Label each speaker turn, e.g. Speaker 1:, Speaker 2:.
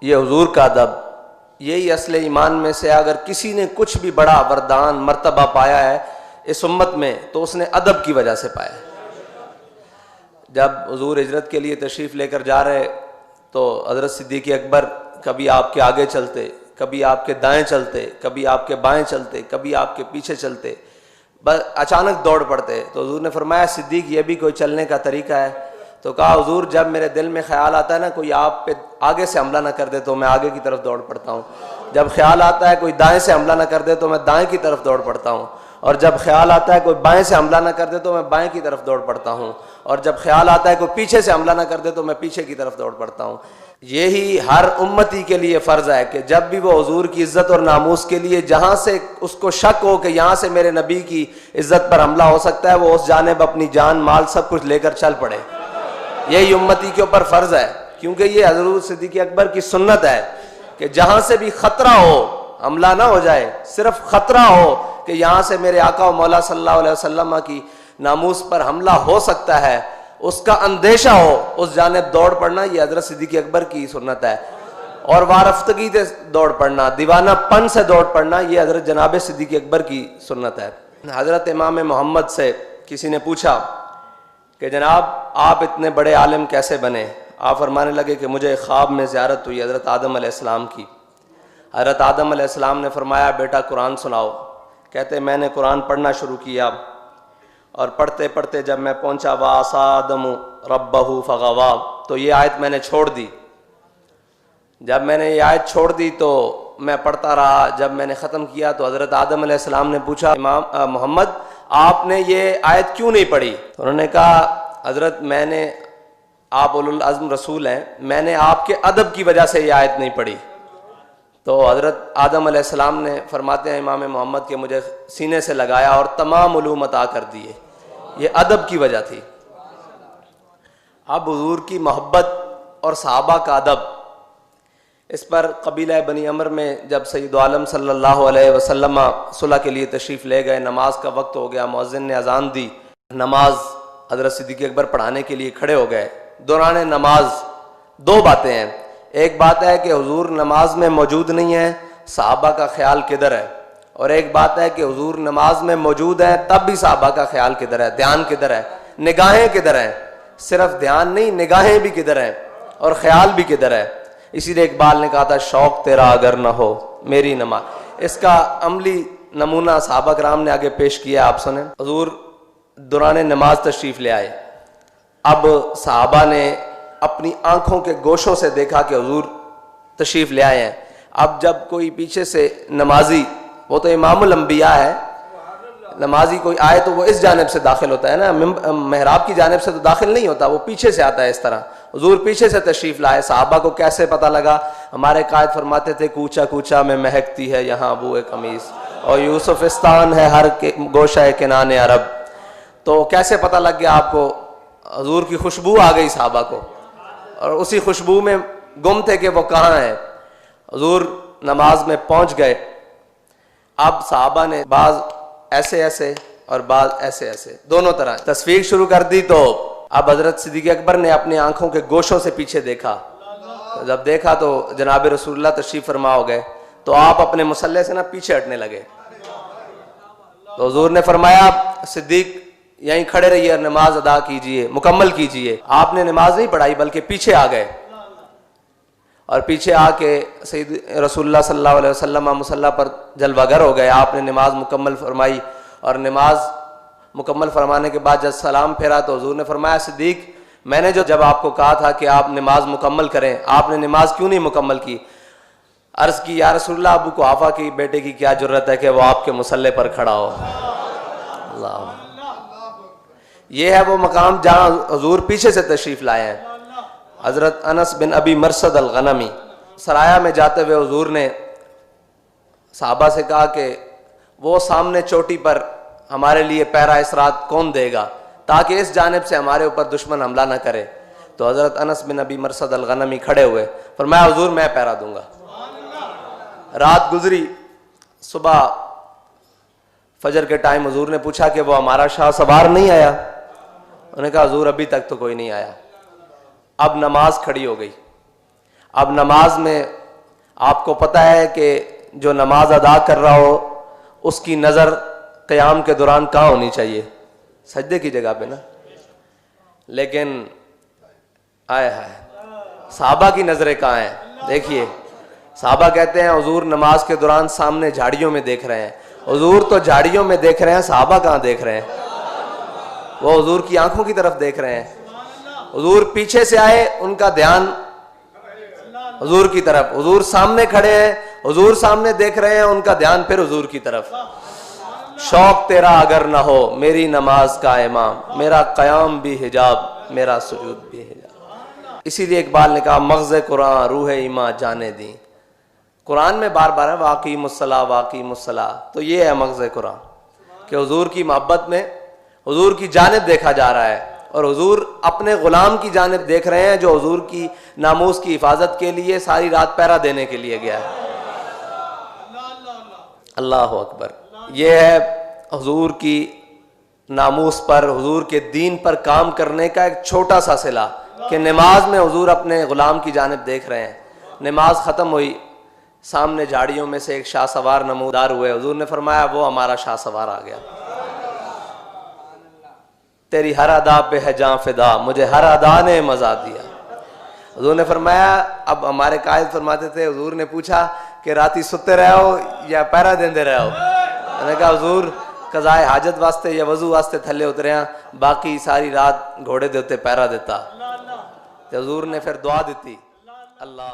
Speaker 1: ये हुजूर का अदब, यही असले ईमान में से अगर किसी ने कुछ भी बड़ा वरदान मर्तबा पाया है इस उम्मत में तो उसने अदब की वजह से पाया है। जब हुजूर हिजरत के लिए तशरीफ़ लेकर जा रहे तो हज़रत सिद्दीक़ अकबर कभी आपके आगे चलते, कभी आपके दाएं चलते, कभी आपके बाएं चलते, कभी आपके पीछे चलते, बस अचानक दौड़ पड़ते। तो हुजूर ने फरमाया सिद्दीक़ ये भी कोई चलने का तरीका है? तो कहा हुजूर जब मेरे दिल में ख्याल आता है ना कोई आप पे आगे से हमला ना कर दे तो मैं आगे की तरफ दौड़ पड़ता हूँ, जब ख्याल आता है कोई दाएं से हमला ना कर दे तो मैं दाएं की तरफ दौड़ पड़ता हूँ, और जब ख्याल आता है कोई बाएं से हमला ना कर दे तो मैं बाएं की तरफ दौड़ पड़ता हूँ, और जब ख्याल आता है कोई पीछे से हमला ना कर दे तो मैं पीछे की तरफ दौड़ पड़ता हूँ। यही हर उम्मती के लिए फ़र्ज है कि जब भी वो हुजूर की इज़्ज़त और नामूस के लिए जहाँ से उसको शक हो कि यहाँ से मेरे नबी की इज़्ज़त पर हमला हो सकता है वो उस जानिब अपनी जान माल सब कुछ लेकर चल पड़े। यही उम्मती के ऊपर फ़र्ज है, क्योंकि ये हज़रत सिद्दीक़ अकबर की सुन्नत है कि जहाँ से भी ख़तरा हो हमला ना हो जाए, सिर्फ ख़तरा हो कि यहाँ से मेरे आका व मौला सल्लल्लाहु अलैहि वसल्लम की नामूस पर हमला हो सकता है, उसका अंदेशा हो, उस जानिब दौड़ पड़ना ये हज़रत सिद्दीक़ अकबर की सुन्नत है। और वारफ्तगी से दौड़ पड़ना, दीवानापन से दौड़ पड़ना ये हज़रत जनाब सिद्दीक़ अकबर की सुन्नत है। हज़रत इमाम मोहम्मद से किसी ने पूछा कि जनाब आप इतने बड़े आलिम कैसे बने? आप फरमाने लगे कि मुझे ख्वाब में ज़ियारत हुई हज़रत आदम अलैहिस्सलाम की। हज़रत आदम अलैहिस्सलाम ने फरमाया बेटा कुरान सुनाओ। कहते मैंने कुरान पढ़ना शुरू किया और पढ़ते पढ़ते जब मैं पहुंचा वासा आदम रब्बहू फगवा तो ये आयत मैंने छोड़ दी। जब मैंने ये आयत छोड़ दी तो मैं पढ़ता रहा। जब मैंने ख़त्म किया तो हज़रत आदम अलैहिस्सलाम ने पूछा इमाम मोहम्मद आपने ये आयत क्यों नहीं पढ़ी? तो उन्होंने कहा हज़रत मैंने, आप उलुल अज़्म रसूल हैं, मैंने आपके अदब की वजह से ये आयत नहीं पढ़ी। तो हज़रत आदम अलैहिस्सलाम ने फरमाते हैं इमाम मोहम्मद के मुझे सीने से लगाया और तमाम उलूम अता कर दिए, ये अदब की वजह थी। अब हुजूर की मोहब्बत और सहाबा का अदब, इस पर कबीला बनी अमर में जब सैयद आलम सल्लल्लाहु अलैहि वसल्लम सुलह के लिए तशरीफ़ ले गए, नमाज का वक्त हो गया, मुअज्जिन ने अजान दी, नमाज हज़रत सिद्दीक़ अकबर पढ़ाने के लिए खड़े हो गए। दौरान नमाज दो बातें हैं, एक बात है कि हुजूर नमाज में मौजूद नहीं है, सहाबा का ख्याल किधर है, और एक बात है कि हुजूर नमाज में मौजूद है तब भी सहाबा का ख्याल किधर है, ध्यान किधर है, निगाहें किधर हैं, सिर्फ ध्यान नहीं निगाहें भी किधर हैं और ख्याल भी किधर है। इसीलिए इकबाल ने कहा था शौक तेरा अगर न हो मेरी नमाज। इसका अमली नमूना सहाबा कराम ने आगे पेश किया, आप सुने। हुजूर दौरान नमाज तशरीफ़ ले आए। अब सहाबा ने अपनी आंखों के गोशों से देखा कि हुजूर तशरीफ़ ले आए हैं। अब जब कोई पीछे से नमाजी, वो तो इमामुल अंबिया है, नमाजी कोई आए तो वो इस जानिब से दाखिल होता है ना, मेहराब की जानिब से तो दाखिल नहीं होता, वो पीछे से आता है। इस तरह हुजूर पीछे से तशरीफ़ लाए। सहाबा को कैसे पता लगा? हमारे कायद फरमाते थे कूचा कूचा में महकती है यहाँ बूए कमीज़ और यूसुफिस्तान है हर के गोशा किनाने अरब। तो कैसे पता लग गया आपको? हुजूर की खुशबू आ गई सहाबा को और उसी खुशबू में गुम थे कि वो कहाँ है। हुजूर नमाज में पहुँच गए। अब सहाबा ने बाज ऐसे ऐसे और बाज ऐसे ऐसे दोनों तरह तस्वीर शुरू कर दी। तो अब हज़रत सिद्दीक़ अकबर ने अपनी आंखों के गोशों से पीछे देखा। तो जब देखा तो जनाब रसूलुल्लाह तशरीफ़ फरमा हो गए, तो आप अपने मुसल्ले से ना पीछे हटने लगे। तो हुजूर ने फरमाया सिद्दीक़ यहीं खड़े रहिए और नमाज अदा कीजिए, मुकम्मल कीजिए। आपने नमाज नहीं पढ़ाई बल्कि पीछे आ गए और पीछे आके सैयद रसूलुल्लाह सल्लल्लाहु अलैहि वसल्लम मुसल्ला पर जलवागर हो गए। आपने नमाज मुकम्मल फरमाई और नमाज मुकम्मल फरमाने के बाद जब सलाम फेरा तो हुजूर ने फरमाया सिद्दीक़ मैंने जब आपको कहा था कि आप नमाज मुकम्मल करें, आपने नमाज क्यों नहीं मुकम्मल की? अर्ज़ की या रसूलल्लाह अबू कुहाफा की बेटे की क्या जरूरत है कि वो आपके मुसल्ले पर खड़ा हो। अल्लाह, ये है वो मकाम जहाँ हुजूर पीछे से तशरीफ़ लाए हैं। हज़रत अनस बिन अबी मरसद अल-गनमी सराया में जाते हुए हुजूर ने सहाबा से कहा कि वो सामने चोटी पर हमारे लिए पैरा इस रात कौन देगा ताकि इस जानिब से हमारे ऊपर दुश्मन हमला न करे। तो हज़रत अनस बिन अबी मरसद अल-गनमी खड़े हुए, फरमाया हुजूर मैं पैरा दूंगा। रात गुजरी, सुबह फजर के टाइम हुजूर ने पूछा कि वो हमारा शाह सवार नहीं आया? उन्होंने कहा हुजूर अभी तक तो कोई नहीं आया। अब नमाज खड़ी हो गई। अब नमाज में आपको पता है कि जो नमाज अदा कर रहा हो उसकी नज़र क़याम के दौरान कहाँ होनी चाहिए? सजदे की जगह पे ना। लेकिन आए हाय, साहबा की नज़रें कहाँ हैं? देखिए, साहबा कहते हैं हुजूर नमाज के दौरान सामने झाड़ियों में देख रहे हैं। हुजूर तो झाड़ियों में देख रहे हैं, साहबा कहाँ देख रहे हैं? वो हुजूर की आंखों की तरफ देख रहे हैं। हुजूर पीछे से आए, उनका ध्यान हुजूर की तरफ। हुजूर सामने खड़े हैं, हुजूर सामने देख रहे हैं, उनका ध्यान फिर हुजूर की तरफ। शौक तेरा अगर ना हो मेरी नमाज का इमाम, मेरा क़याम भी हिजाब, मेरा सुजूद भी हिजाब। इसीलिए इकबाल ने कहा मग़ज़ कुरान रूह ईमा जाने दी। कुरान में बार बार है वाक़ई मुस्सला वाक़ई मुस्सला, तो ये है मग़ज़ कुरान कि हुजूर की मोहब्बत में हुजूर की जानिब देखा जा रहा है और हुजूर अपने ग़ुलाम की जानिब देख रहे हैं जो हुजूर की नामूस की हिफाजत के लिए सारी रात पहरा देने के लिए गया है। अल्लाह अकबर। ये है हुजूर की नामूस पर, हुजूर के दीन पर काम करने का एक छोटा सा सिला कि नमाज में हुजूर अपने ग़ुलाम की जानिब देख रहे हैं। नमाज ख़त्म हुई, सामने झाड़ियों में से एक शाह सवार नमूदार हुए। हुजूर ने फरमाया वो हमारा शाह सवार आ गया। तेरी हर अदा पे है जां फिदा, मुझे हर अदा ने मजा दिया। हुजूर ने फरमाया, अब हमारे कायद फरमाते थे, हुजूर ने पूछा कि राती सुते रहो या पैरा देंदे रहो? मैंने कहा हुजूर कज़ाए हाजत वास्ते या वजू वास्ते थले उतरे हैं, बाकी सारी रात घोड़े दे उत्ते पैरा देता। तो हुजूर ने फिर दुआ दी, अल्लाह